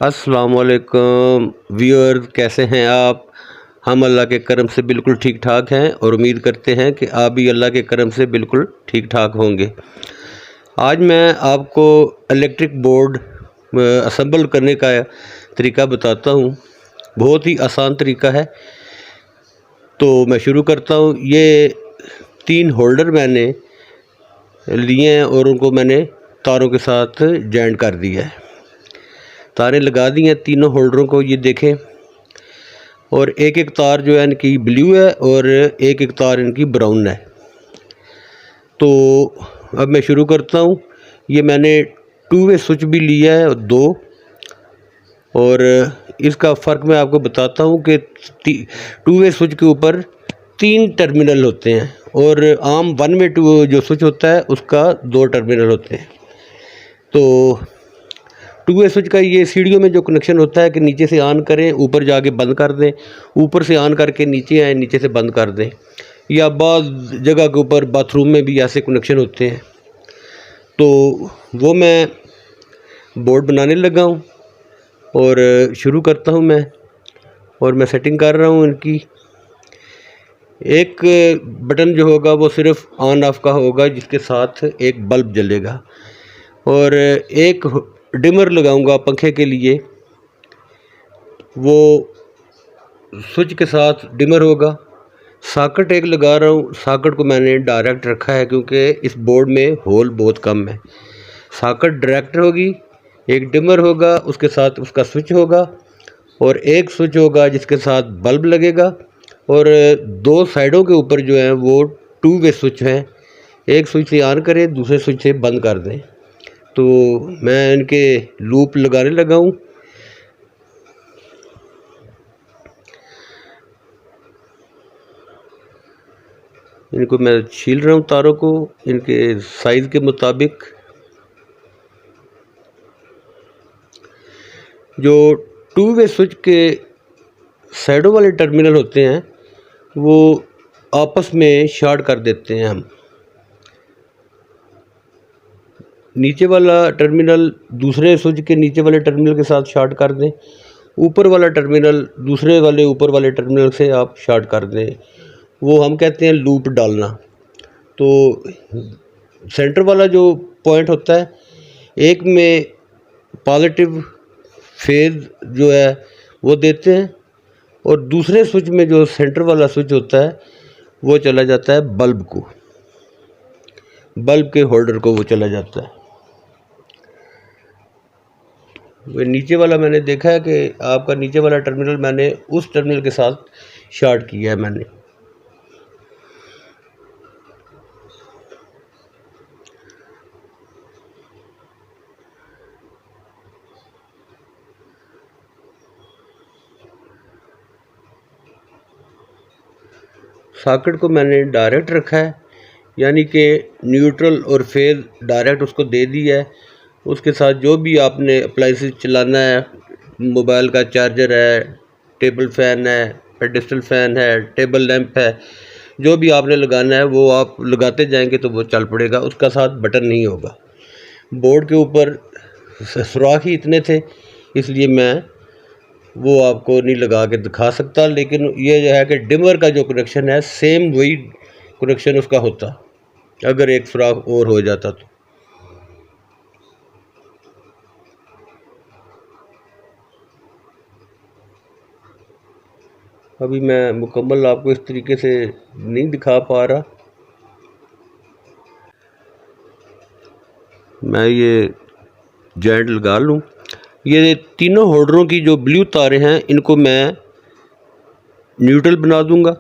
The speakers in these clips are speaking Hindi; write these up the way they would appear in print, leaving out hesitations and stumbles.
अस्सलाम वालेकुम व्यूअर्स, कैसे हैं आप। हम अल्लाह के करम से बिल्कुल ठीक ठाक हैं और उम्मीद करते हैं कि आप भी अल्लाह के करम से बिल्कुल ठीक ठाक होंगे। आज मैं आपको इलेक्ट्रिक बोर्ड असेंबल करने का तरीका बताता हूँ। बहुत ही आसान तरीका है, तो मैं शुरू करता हूँ। ये 3 होल्डर मैंने लिए हैं और उनको मैंने तारों के साथ जॉइंट कर दिया है। तारें लगा दी हैं तीनों होल्डरों को, ये देखें। और एक एक तार जो है इनकी ब्लू है और एक एक तार इनकी ब्राउन है। तो अब मैं शुरू करता हूँ। ये मैंने 2 वे स्विच भी लिया है 2, और इसका फ़र्क मैं आपको बताता हूँ कि 2 वे स्विच के ऊपर 3 टर्मिनल होते हैं और आम 1 वे जो स्विच होता है उसका 2 टर्मिनल होते हैं। तो 2 वे स्विच का ये सीढ़ियों में जो कनेक्शन होता है कि नीचे से ऑन करें, ऊपर जाके बंद कर दें, ऊपर से ऑन करके नीचे आए, नीचे से बंद कर दें, या बाज़ जगह के ऊपर बाथरूम में भी ऐसे कनेक्शन होते हैं। तो वो मैं बोर्ड बनाने लगा हूँ और शुरू करता हूँ मैं, और मैं सेटिंग कर रहा हूँ इनकी। एक बटन जो होगा वो सिर्फ़ ऑन ऑफ का होगा, जिसके साथ एक बल्ब जलेगा, और एक डिमर लगाऊंगा पंखे के लिए। वो स्विच के साथ डिमर होगा। सॉकेट एक लगा रहा हूँ। सॉकेट को मैंने डायरेक्ट रखा है क्योंकि इस बोर्ड में होल बहुत कम है। सॉकेट डायरेक्ट होगी, एक डिमर होगा, उसके साथ उसका स्विच होगा, और एक स्विच होगा जिसके साथ बल्ब लगेगा, और 2 साइडों के ऊपर जो है वो 2 वे स्विच हैं। एक स्विच से ऑन करें, दूसरे स्विच से बंद कर दें। तो मैं इनके लूप लगाने लगा हूँ। इनको मैं छील रहा हूँ तारों को इनके साइज़ के मुताबिक। जो 2 वे स्विच के साइडों वाले टर्मिनल होते हैं वो आपस में शॉर्ट कर देते हैं हम। नीचे वाला टर्मिनल दूसरे स्विच के नीचे वाले टर्मिनल के साथ शॉर्ट कर दें, ऊपर वाला टर्मिनल दूसरे वाले ऊपर वाले टर्मिनल से आप शॉर्ट कर दें। वो हम कहते हैं लूप डालना। तो सेंटर वाला जो पॉइंट होता है, एक में पॉजिटिव फेज जो है वो देते हैं, और दूसरे स्विच में जो सेंटर वाला स्विच होता है वो चला जाता है बल्ब को, बल्ब के होल्डर को वो चला जाता है। वो नीचे वाला मैंने देखा है कि आपका नीचे वाला टर्मिनल मैंने उस टर्मिनल के साथ शॉर्ट किया है मैंने। सॉकेट को मैंने डायरेक्ट रखा है, यानी कि न्यूट्रल और फेज डायरेक्ट उसको दे दिया है। उसके साथ जो भी आपने अप्लाइंसेस चलाना है, मोबाइल का चार्जर है, टेबल फ़ैन है, पेडेस्टल फ़ैन है, टेबल लैंप है, जो भी आपने लगाना है वो आप लगाते जाएंगे तो वो चल पड़ेगा। उसका साथ बटन नहीं होगा। बोर्ड के ऊपर सुराख ही इतने थे, इसलिए मैं वो आपको नहीं लगा के दिखा सकता। लेकिन ये जो है कि डिमर का जो कनेक्शन है सेम वही कनेक्शन उसका होता, अगर एक सुराख और हो जाता तो। अभी मैं मुकम्मल आपको इस तरीके से नहीं दिखा पा रहा। मैं ये जॉइंट लगा लूँ। ये तीनों होल्डरों की जो ब्लू तारें हैं इनको मैं न्यूट्रल बना दूंगा,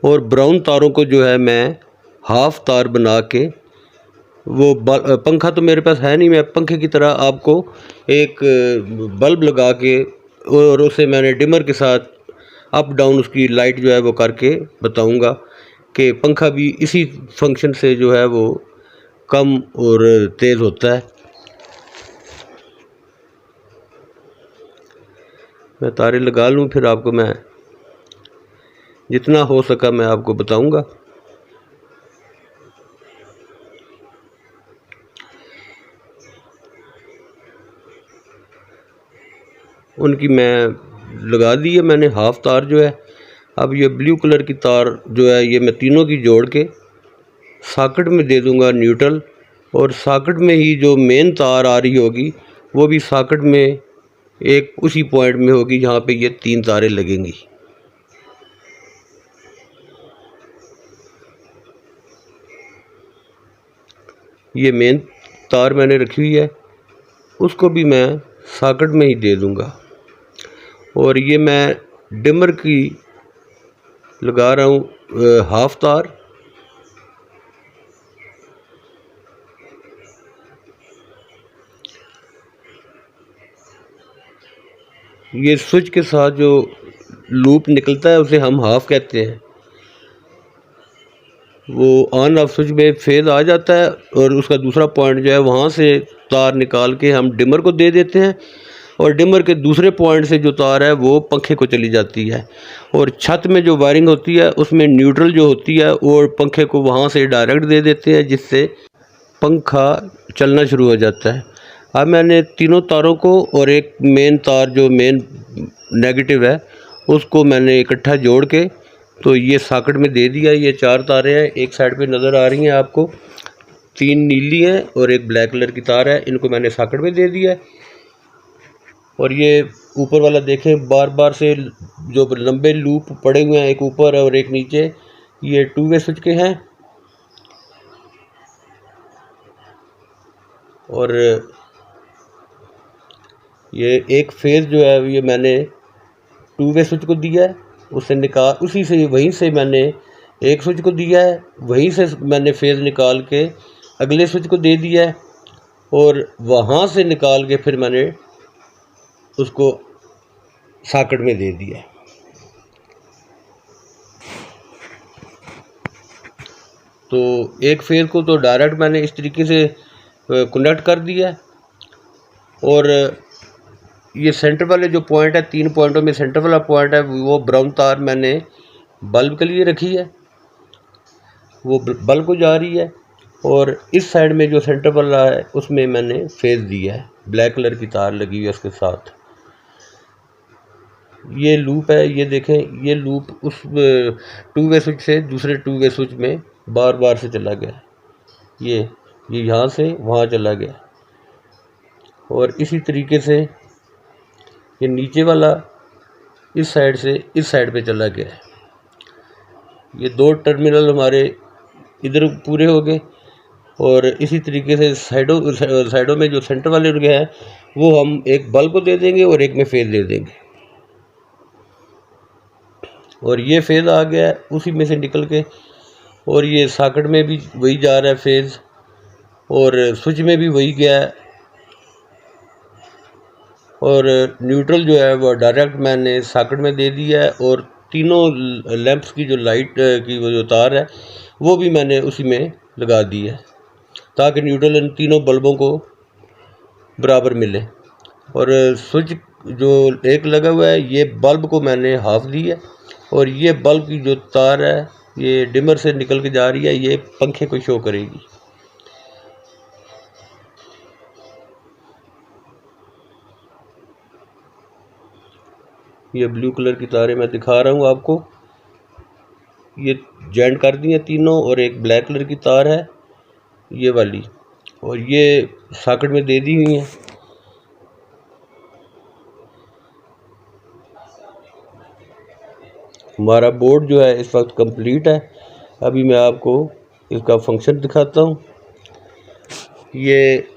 और ब्राउन तारों को जो है मैं हाफ तार बना के, वो पंखा तो मेरे पास है नहीं, मैं पंखे की तरह आपको एक बल्ब लगा के और उसे मैंने डिमर के साथ अप डाउन उसकी लाइट जो है वो करके बताऊंगा कि पंखा भी इसी फंक्शन से जो है वो कम और तेज़ होता है। मैं तारे लगा लूँ, फिर आपको मैं जितना हो सका मैं आपको बताऊंगा। उनकी मैं लगा दी है मैंने हाफ़ तार जो है। अब ये ब्लू कलर की तार जो है ये मैं तीनों की जोड़ के सॉकेट में दे दूंगा न्यूट्रल, और सॉकेट में ही जो मेन तार आ रही होगी वो भी सॉकेट में एक उसी पॉइंट में होगी जहाँ पे ये 3 तारें लगेंगी। ये मेन तार मैंने रखी हुई है, उसको भी मैं सॉकेट में ही दे दूंगा। और ये मैं डिमर की लगा रहा हूँ हाफ़ तार। ये स्विच के साथ जो लूप निकलता है उसे हम हाफ़ कहते हैं। वो ऑन ऑफ स्विच में फेज़ आ जाता है और उसका दूसरा पॉइंट जो है वहाँ से तार निकाल के हम डिमर को दे देते हैं, और डिमर के दूसरे पॉइंट से जो तार है वो पंखे को चली जाती है। और छत में जो वायरिंग होती है उसमें न्यूट्रल जो होती है वो पंखे को वहाँ से डायरेक्ट दे देते हैं, जिससे पंखा चलना शुरू हो जाता है। अब मैंने तीनों तारों को और एक मेन तार जो मेन नेगेटिव है उसको मैंने इकट्ठा जोड़ के तो ये सॉकेट में दे दिया। ये 4 तारें हैं, एक साइड पे नज़र आ रही हैं आपको, 3 नीली हैं और एक ब्लैक कलर की तार है। इनको मैंने सॉकेट में दे दिया है। और ये ऊपर वाला देखें, बार बार से जो लंबे लूप पड़े हुए हैं, एक ऊपर और एक नीचे, ये 2 वे स्विच के हैं। और ये एक फेज़ जो है ये मैंने 2 वे स्विच को दिया है, उससे निकाल उसी से वहीं से मैंने एक स्विच को दिया है, वहीं से मैंने फेज़ निकाल के अगले स्विच को दे दिया है, और वहाँ से निकाल के फिर मैंने उसको सॉकेट में दे दिया है। तो एक फेज़ को तो डायरेक्ट मैंने इस तरीके से कनेक्ट कर दिया है। और ये सेंटर वाले जो पॉइंट है, 3 पॉइंटों में सेंटर वाला पॉइंट है वो ब्राउन तार मैंने बल्ब के लिए रखी है, वो बल्ब को जा रही है। और इस साइड में जो सेंटर वाला है उसमें मैंने फेज़ दिया है, ब्लैक कलर की तार लगी हुई है उसके साथ। ये लूप है, ये देखें, ये लूप उस 2 वे स्विच से दूसरे 2 वे स्विच में बार बार से चला गया। ये यहाँ से वहाँ चला गया। और इसी तरीके से ये नीचे वाला इस साइड से इस साइड पे चला गया है। ये 2 टर्मिनल हमारे इधर पूरे हो गए। और इसी तरीके से साइडों में जो सेंटर वाले उनके हैं वो हम एक बल्ब को दे देंगे और एक में फेज़ दे देंगे। और ये फेज़ आ गया है उसी में से निकल के, और ये सॉकेट में भी वही जा रहा है फेज़, और स्विच में भी वही गया है। और न्यूट्रल जो है वो डायरेक्ट मैंने सॉकेट में दे दिया है। और तीनों लैंप्स की जो लाइट की वो जो तार है वो भी मैंने उसी में लगा दी है, ताकि न्यूट्रल इन तीनों बल्बों को बराबर मिले। और स्विच जो एक लगा हुआ है ये बल्ब को मैंने हाफ दी है, और ये बल्ब की जो तार है ये डिमर से निकल के जा रही है, ये पंखे को शो करेगी। ये ब्लू कलर की तारें मैं दिखा रहा हूँ आपको, ये जॉइंट कर दी हैं तीनों, और एक ब्लैक कलर की तार है ये वाली, और ये सॉकेट में दे दी हुई हैं। हमारा बोर्ड जो है इस वक्त कंप्लीट है। अभी मैं आपको इसका फंक्शन दिखाता हूँ। ये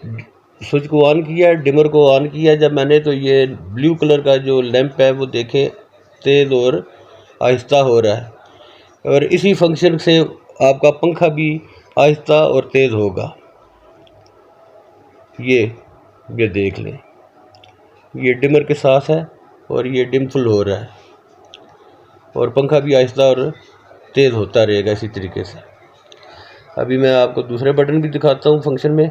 स्विच को ऑन किया, डिमर को ऑन किया जब मैंने, तो ये ब्लू कलर का जो लैंप है वो देखें तेज़ और आहिस्ता हो रहा है। और इसी फंक्शन से आपका पंखा भी आहिस्ता और तेज़ होगा। ये देख लें, ये डिमर के साथ है और ये डिम फुल हो रहा है, और पंखा भी आहिस्ता और तेज़ होता रहेगा इसी तरीके से। अभी मैं आपको दूसरे बटन भी दिखाता हूँ फंक्शन में।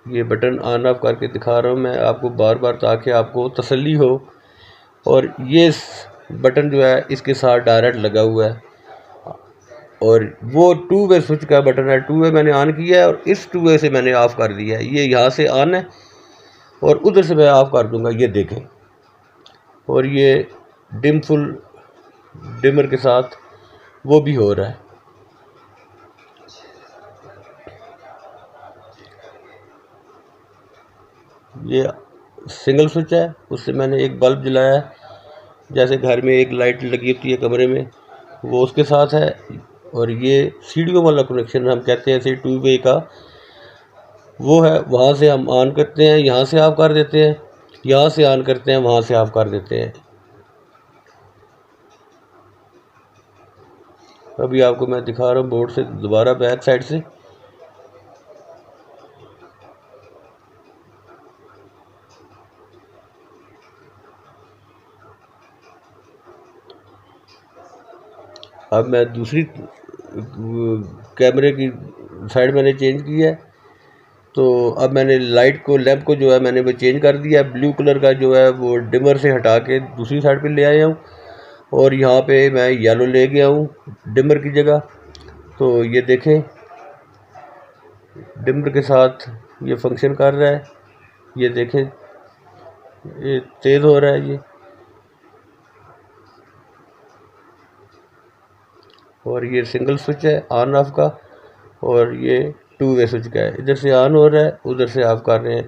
ये बटन ऑन ऑफ करके दिखा रहा हूँ मैं आपको बार बार, ताकि आपको तसल्ली हो। और ये बटन जो है इसके साथ डायरेक्ट लगा हुआ है, और वो 2 वे स्विच का बटन है, 2 वे मैंने ऑन किया है और इस 2 वे से मैंने ऑफ़ कर दिया है। ये यहाँ से ऑन है और उधर से मैं ऑफ़ कर दूँगा, ये देखें। और ये डिम फुल डिमर के साथ वो भी हो रहा है। ये सिंगल स्विच है, उससे मैंने एक बल्ब जलाया है, जैसे घर में एक लाइट लगी होती है कमरे में, वो उसके साथ है। और ये सीढ़ियों वाला कनेक्शन हम कहते हैं ऐसे 2 वे का, वो है। वहाँ से हम ऑन करते हैं, यहाँ से ऑफ कर देते हैं, यहाँ से ऑन करते हैं, वहाँ से ऑफ कर देते हैं। अभी आपको मैं दिखा रहा हूँ बोर्ड से दोबारा बैक साइड से। अब मैं दूसरी कैमरे की साइड मैंने चेंज की है, तो अब मैंने लाइट को, लैंप को जो है मैंने वो चेंज कर दिया। ब्लू कलर का जो है वो डिमर से हटा के दूसरी साइड पे ले आया हूँ और यहाँ पे मैं येलो ले गया हूँ डिमर की जगह। तो ये देखें, डिमर के साथ ये फंक्शन कर रहा है। ये देखें, ये तेज़ हो रहा है ये। और ये सिंगल स्विच है ऑन ऑफ का, और ये 2 वे स्विच का है। इधर से ऑन हो रहा है, उधर से ऑफ कर रहे हैं।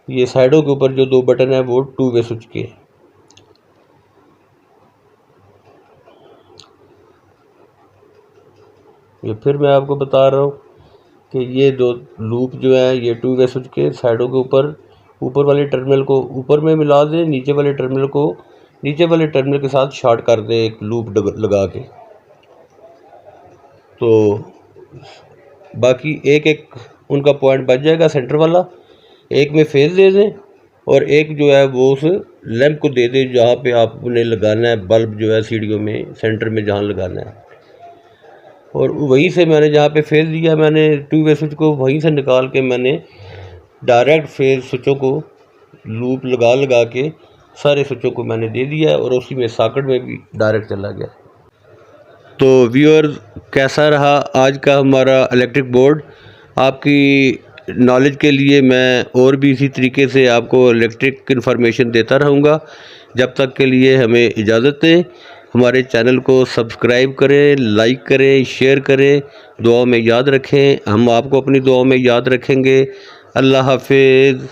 ये साइडों के ऊपर जो 2 बटन है वो 2 वे स्विच के। ये फिर मैं आपको बता रहा हूँ कि ये 2 लूप जो है ये 2 वे स्विच के साइडों के ऊपर वाले टर्मिनल को ऊपर में मिला दें, नीचे वाले टर्मिनल को नीचे वाले टर्मिनल के साथ शॉर्ट कर दें एक लूप लगा के। तो बाकी एक एक उनका पॉइंट बच जाएगा, सेंटर वाला एक में फेज दे दें और एक जो है वो उस लैंप को दे दें जहाँ पे आपने लगाना है बल्ब, जो है सीढ़ियों में सेंटर में जहाँ लगाना है। और वहीं से मैंने जहाँ पे फेज दिया, मैंने 2 वे स्विच को वहीं से निकाल के मैंने डायरेक्ट फेज स्विचों को लूप लगा के सारे स्विचों को मैंने दे दिया और उसी में सॉकेट में भी डायरेक्ट चला गया। तो व्यूअर्स, कैसा रहा आज का हमारा इलेक्ट्रिक बोर्ड? आपकी नॉलेज के लिए मैं और भी इसी तरीके से आपको इलेक्ट्रिक इन्फॉर्मेशन देता रहूँगा। जब तक के लिए हमें इजाज़त दें। हमारे चैनल को सब्सक्राइब करें, लाइक करें, शेयर करें, दुआओं में याद रखें। हम आपको अपनी दुआओं में याद रखेंगे। अल्लाह हाफिज़।